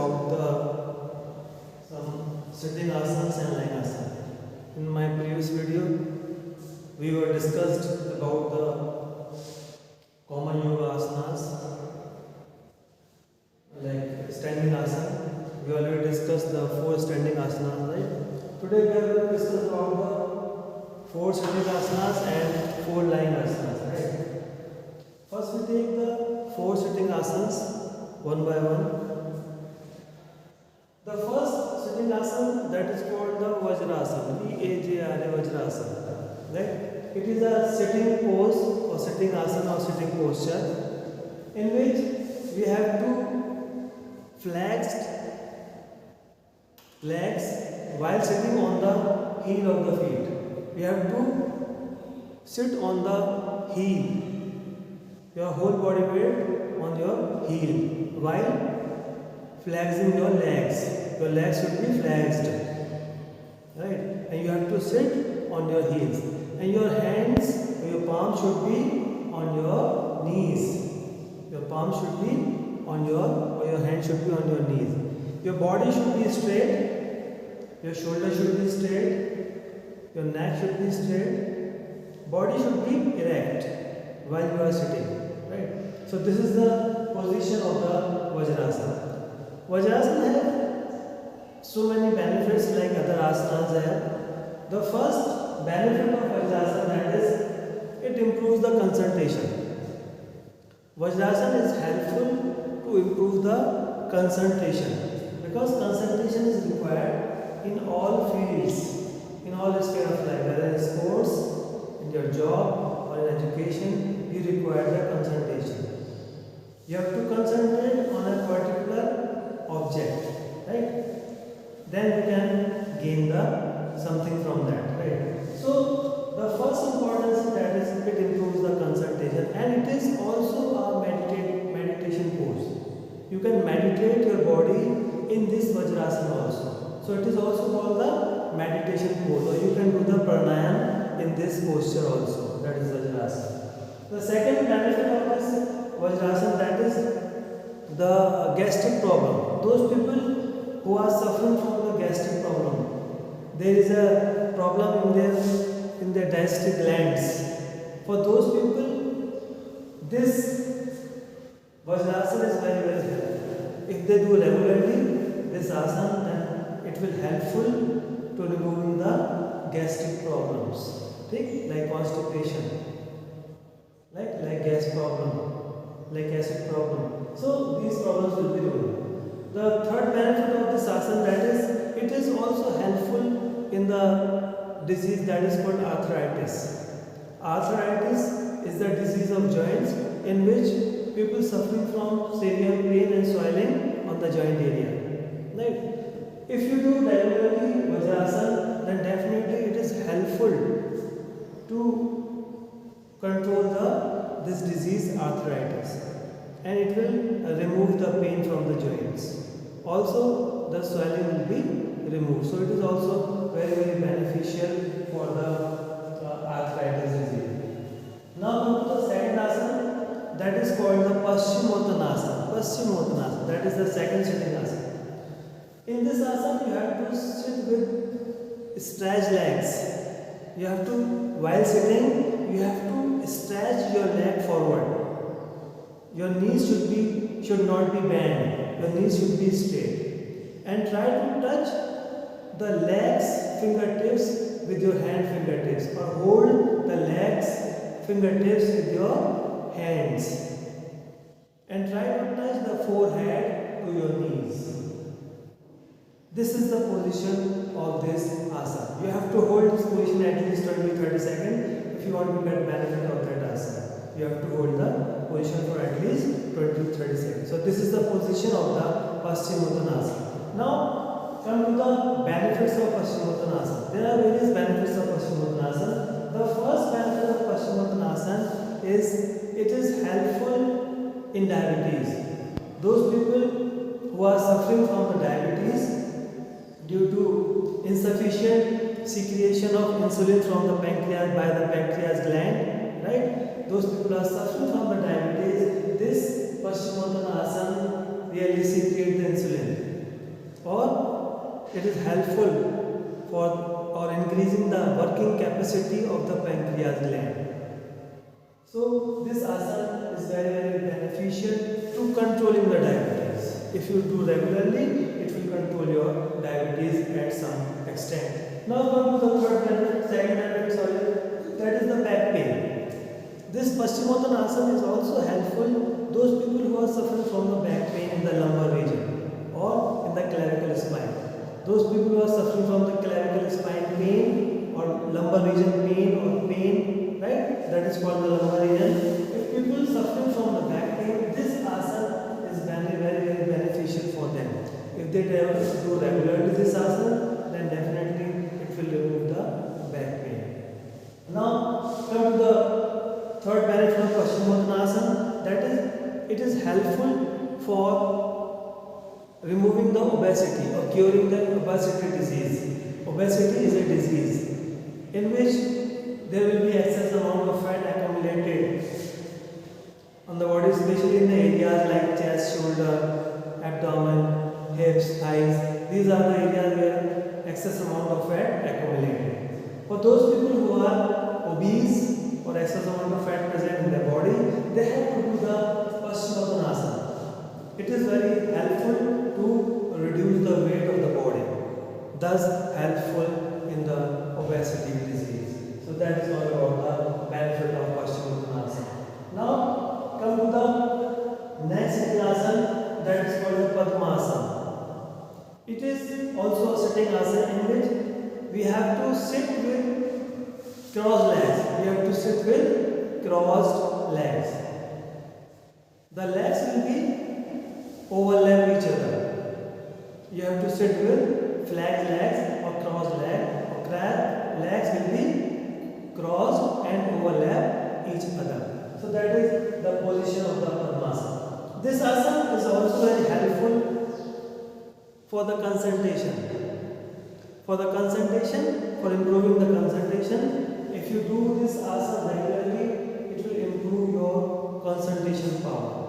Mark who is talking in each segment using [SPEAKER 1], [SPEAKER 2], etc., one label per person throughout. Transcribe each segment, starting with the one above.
[SPEAKER 1] about the some sitting asanas and lying asanas. In my previous video, we were discussed about the common yoga asanas like standing asana. We already discussed the 4 standing asanas, right? Today we are going to discuss about the 4 sitting asanas and 4 lying asanas, right? First we take the 4 sitting asanas one by one. The first sitting asana, that is called the Vajrasana, V-A-J-R-A, Vajrasana, right? It is a sitting pose or sitting asana or sitting posture in which we have two flexed legs while sitting on the heel of the feet. We have to sit on the heel, your whole body weight on your heel while flexing your legs. Your legs should be flexed, right? And you have to sit on your heels, and your hands or your palms should be on your knees. Your palms should be on your hands should be on your knees. Your body should be straight. Your shoulders should be straight. Your neck should be straight. Body should be erect while you are sitting, right? So this is the position of the Vajrasana. Vajrasana has so many benefits like other asanas have. The first benefit of Vajrasana, that is, it improves the concentration. Vajrasana is helpful to improve the concentration because concentration is required in all fields, in all spheres of life, whether in sports, in your job or in education, you require the concentration. You have to concentrate on a particular object, right? Then you can gain the something from that, right? So the first importance is that is it improves the concentration, and it is also a meditation pose. You can meditate your body in this Vajrasana also. So it is also called the meditation pose, or you can do the pranayama in this posture also. That is Vajrasana. The second benefit of this Vajrasana, that is the gastric problem. Those people who are suffering from the gastric problem, there is a problem in their digestive glands. For those people, this Vajrasana is very helpful. If they do regularly this asana, then it will helpful to removing the gastric problems, like constipation, like gas problem, like acid problem. So these problems will be removed. The third benefit of this asana, that is, it is also helpful in the disease that is called arthritis. Arthritis is the disease of joints in which people suffering from severe pain and swelling on the joint area. Right? If you do regularly Vajrasana, then definitely it is helpful to control this disease arthritis, and it will remove the pain from the joints. Also, the swelling will be removed. So it is also very beneficial for the arthritis disease. Now come to the second asana, that is called the Paschimottanasana. Paschimottanasana, that is the second sitting asana. In this asana, you have to sit with stretched legs. You have to, while sitting, you have to stretch your leg forward. Your knees should not be bent. Your knees should be straight. And try to touch the legs fingertips with your hand fingertips, or hold the legs fingertips with your hands. And try to touch the forehead to your knees. This is the position of this asana. You have to hold this position at least 20-30 seconds if you want to get benefit of that asana. You have to hold the position for at least 20-30 seconds. So this is the position of the Paschimottanasana. Now come to the benefits of Paschimottanasana. There are various benefits of Paschimottanasana. The first benefit of Paschimottanasana is it is helpful in diabetes. Those people who are suffering from the diabetes due to insufficient secretion of insulin from the pancreas by the pancreas gland, right? Those people are suffering from the diabetes. This Paschimottanasana really secretes the insulin. it is helpful for or increasing the working capacity of the pancreas gland. So this asana is very beneficial to controlling the diabetes. If you do regularly, it will control your diabetes at some extent. Now come to the second benefit, that is the back pain. This Paschimottanasana is also helpful those people who are suffering from the back pain in the lumbar region or in the clavicle spine. Those people who are suffering from the clavicle spine pain or lumbar region pain or pain, right? That is called the lumbar region. If people suffering from the back pain, this asana is very beneficial for them. If they do regularly this asana, then definitely it will remove the back pain. Now come to the third benefit of Paschimottanasana, that is, it is helpful for removing the obesity or curing the obesity disease. Obesity is a disease in which there will be excess amount of fat accumulated on the body, especially in the areas like chest, shoulder, abdomen, hips, thighs. These are the areas where excess amount of fat accumulated. For those people who are obese or excess amount of fat present in their body, they have to do the Paschimottanasana. It is very helpful to reduce the weight of the body, thus helpful in the obesity disease. So that is all about the benefit of Paschimottanasana. Now come to the next asana, that is called the Padmasana. It is also a sitting asana in which we have to sit with crossed legs. We have to sit with crossed legs. The legs will be overlap each other. You have to sit with flat legs or crossed legs, or legs will be crossed and overlap each other. So that is the position of the Padmasana. This asana is also very helpful for the concentration. For improving the concentration, if you do this asana regularly, it will improve your concentration power.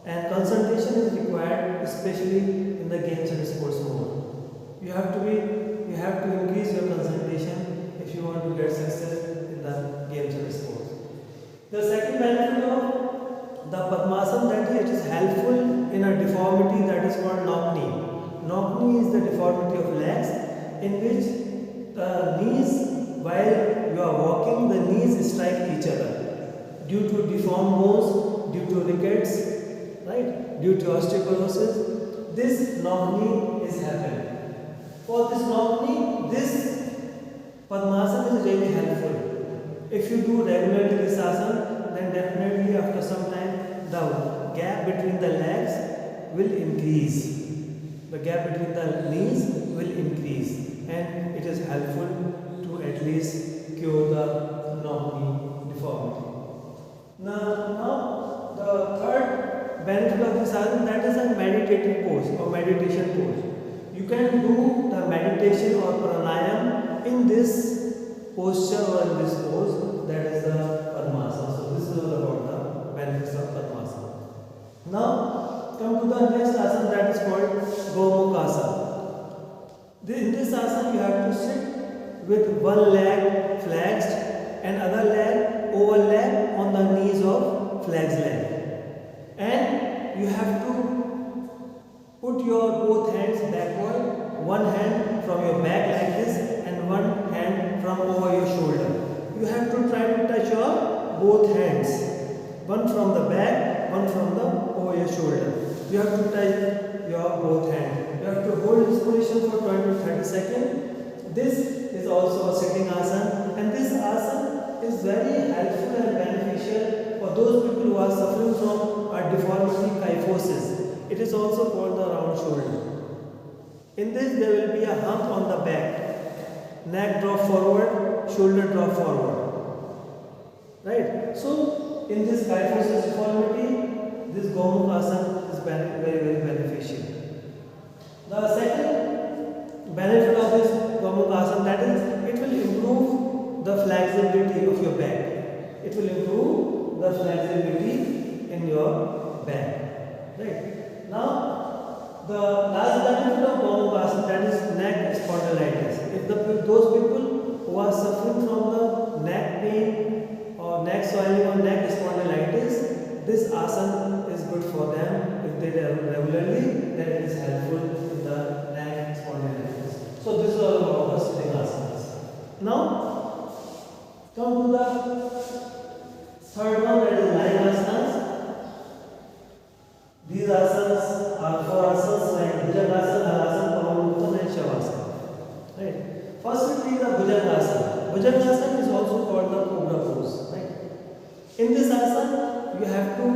[SPEAKER 1] And concentration is required, especially in the games and sports mode. You have to increase your concentration if you want to get success in the games and sports. The second benefit of the Padmasana, that it is helpful in a deformity that is called knock knee. Knock knee is the deformity of legs in which the knees, while you are walking, the knees strike each other due to deformed bones, due to rickets, right? Due to osteoporosis, this knock knee is happening. For this knock knee, this Padmasana is really helpful. If you do regularly this asana, then definitely after some time the gap between the legs will increase. The gap between the knees will increase, and it is helpful to at least cure the knock knee deformity. Now the third benefit of this asana, that is a meditative pose or meditation pose. You can do the meditation or pranayam in this posture or in this pose, that is the Padmasana. So this is all about the benefits of Padmasana. Now come to the next asana, that is called Gomukhasana. In this asana you have to sit with one leg flexed and other leg overlap on the knees of flexed leg. And you have to put your both hands backward, one hand from your back like this and one hand from over your shoulder. You have to try to touch your both hands, one from the back, one from the over your shoulder. You have to touch your both hands. You have to hold this position for 20 to 30 seconds. This is also a sitting asana, and this asana is very helpful and beneficial for those people who are suffering from a deformity, kyphosis. It is also called the round shoulder. In this there will be a hump on the back, neck drop forward, shoulder drop forward. Right? So in this kyphosis deformity, this Gomukhasana is very beneficial. The second benefit of this Gomukhasana, that is, it will improve the flexibility of your back. It will improve the flexibility in your back. Right? Now, the last benefit of Pawanukasana, that is neck spondylitis. If those people who are suffering from the neck pain or neck swelling or neck spondylitis, this asana is good for them. If they do regularly, then it is helpful in the neck spondylitis. So this is all about the sitting asanas. Now come to the third one, that is lying asanas. These asanas are four asanas like Bhujangasana, Halasana, Pawanukasana and Shavasana. Right. First will be the Bhujangasana. Bhujangasana is also called the Cobra pose. Right. In this asana, you have to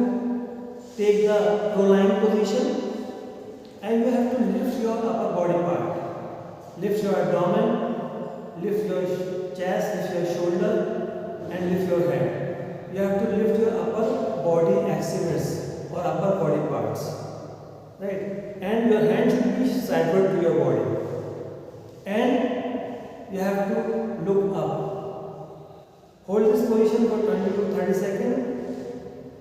[SPEAKER 1] take the proline position and you have to lift your upper body part. Lift your abdomen, lift your chest, lift your shoulder and lift your head. You have to lift your upper body axillaries or upper body parts, right? And your hand should be sideward to your body, and you have to look up. Hold this position for 20 to 30 seconds.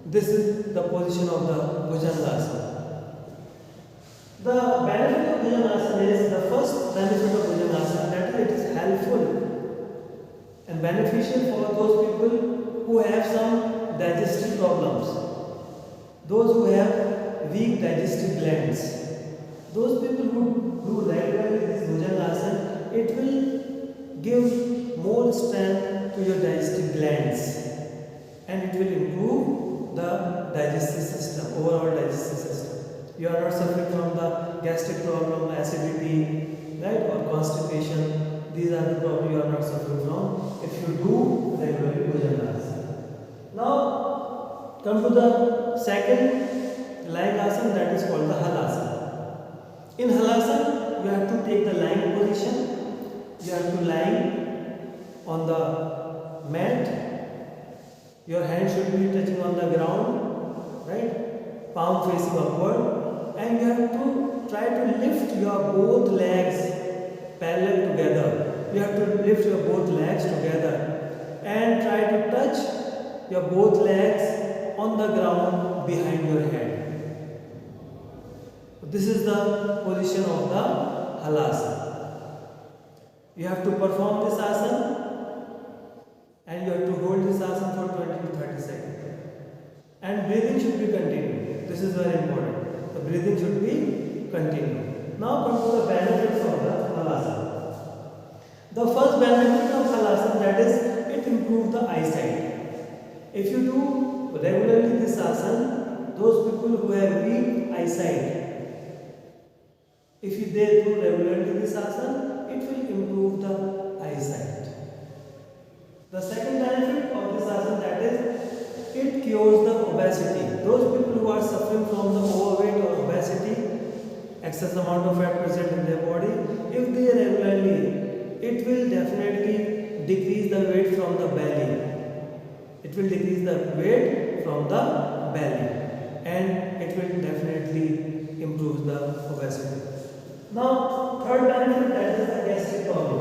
[SPEAKER 1] This is the position of the Bhujangasana. The benefit of Bhujangasana is, the first benefit of Bhujangasana, that it is helpful and beneficial for those people who have some digestive problems. Those who have weak digestive glands, those people who do regularly this Bhujangasana, it will give more strength to your digestive glands and it will improve the digestive system, overall digestive system. You are not suffering from the gastric problem, acidity, right, or constipation. These are the problems you are not suffering from if you do regularly Bhujangasana. Now come to the second lying asana, that is called the Halasana. In Halasana, you have to take the lying position. You have to lie on the mat. Your hand should be touching on the ground, right? Palm facing upward, and you have to try to lift your both legs parallel together. You have to lift your both legs together and try to touch your both legs on the ground behind your head. This is the position of the Halasana. You have to perform this asana and you have to hold this asana for 20 to 30 seconds. And breathing should be continued. This is very important. The breathing should be continued. Now come to the benefits of the Halasana. The first benefit of Halasana, that is, it improves the eyesight. If you do regularly this asana, those people who have weak eyesight, if they do regularly this asana, it will improve the eyesight. The second benefit of this asana, that is, it cures the obesity. Those people who are suffering from the overweight or obesity, excess amount of fat present in their body, if they regularly, it will definitely decrease the weight from the belly. It will decrease the weight from the belly and it will definitely improve the obesity. Now, third benefit, that is the gastric problem.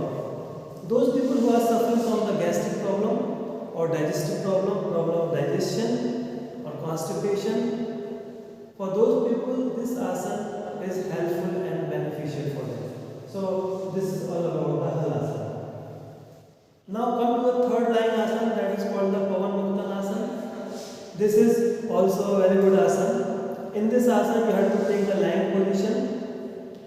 [SPEAKER 1] Those people who are suffering from the gastric problem or digestive problem of digestion or constipation, for those people this asana is helpful and beneficial for them. So this is all about the Halasana. Now come to the third lying asana, that is called the Pawanukasana. This is also a very good asana. In this asana you have to take the lying position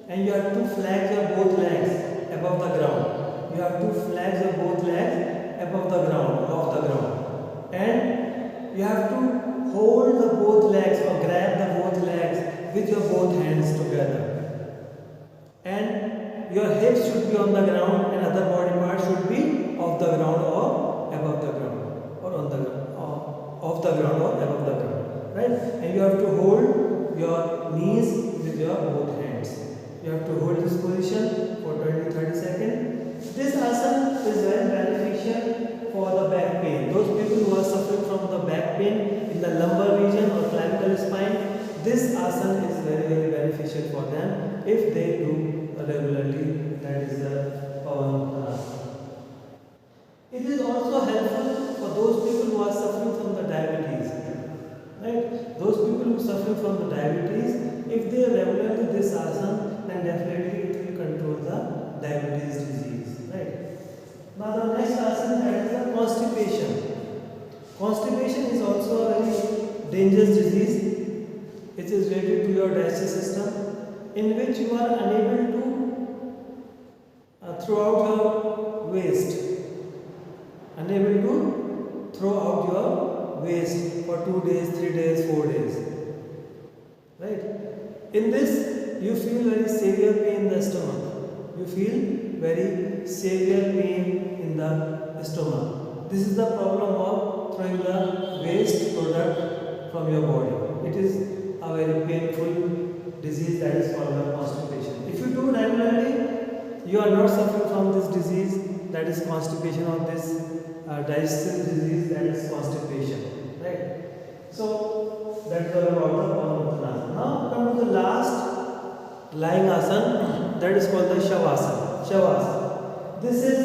[SPEAKER 1] and you have to flex your both legs above the ground. You have to flex your both legs above the ground, off the ground. And you have to hold the both legs or grab the both legs with your both hands together. And your hips should be on the ground and other body parts should be off the ground or above the ground or on the ground, or off the ground or above the ground, right? And you have to hold your knees with your both hands. You have to hold this position for 20-30 seconds. This asana is very beneficial for the back pain. Those people who are suffering from the back pain in the lumbar region or clavicle spine, this asana is very beneficial for them if they do regularly. That is the Pawanukasana. It is also helpful for those people who are suffering from the diabetes. Right? Those people who suffer from the diabetes, If they regularly this asana, then definitely it will control the diabetes disease, right? Now the next asana, that is the constipation. Constipation is also a very dangerous disease. It is related to your digestive system, in which you are unable to throw out your waste. Unable to throw out your waste for 2 days, 3 days, 4 days. Right? In this, you feel very severe pain in the stomach. You feel very severe pain in the stomach. This is the problem of throwing the waste product from your body. It is a very painful disease, that is called the constipation. If you do regularly, you are not suffering from this disease, that is constipation, or this digestive disease, that is constipation, right? So that's all about the Padmatanasana. Now come to the last lying asana, that is called the Shavasana. Shavasana. This is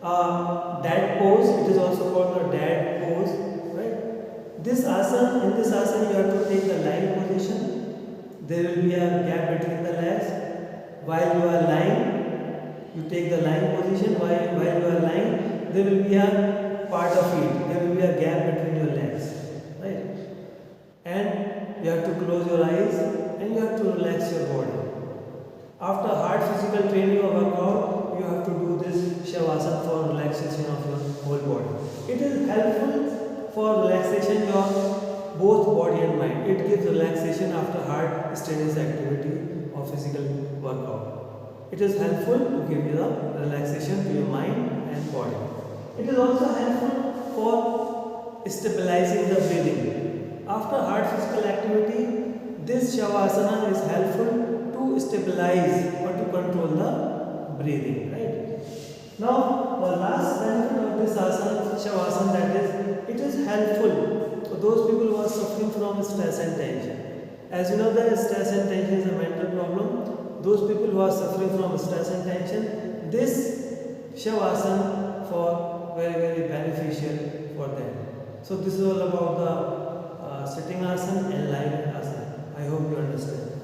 [SPEAKER 1] a dad pose. It is also called the dad pose, right? This asana, in this asana, you have to take the lying position. There will be a gap between the legs. While you are lying, you take the lying position. While you are lying, there will be a part of it. There will be a gap between your legs, right? And you have to close your eyes and you have to relax your body. After hard physical training or workout, you have to do this Shavasana for relaxation of your whole body. It is helpful for relaxation of both body and mind. It gives relaxation after hard strenuous activity or physical workout. It is helpful to give you the relaxation to your mind and body. It is also helpful for stabilizing the breathing. After hard physical activity, this Shavasana is helpful to stabilize or to control the breathing, right? Now, the last benefit of this asana, Shavasana, that is, it is helpful for those people who are suffering from stress and tension. As you know that stress and tension is a mental problem. Those people who are suffering from stress and tension, this Shavasana for very beneficial for them. So this is all about the sitting asana and lying asana. I hope you understand.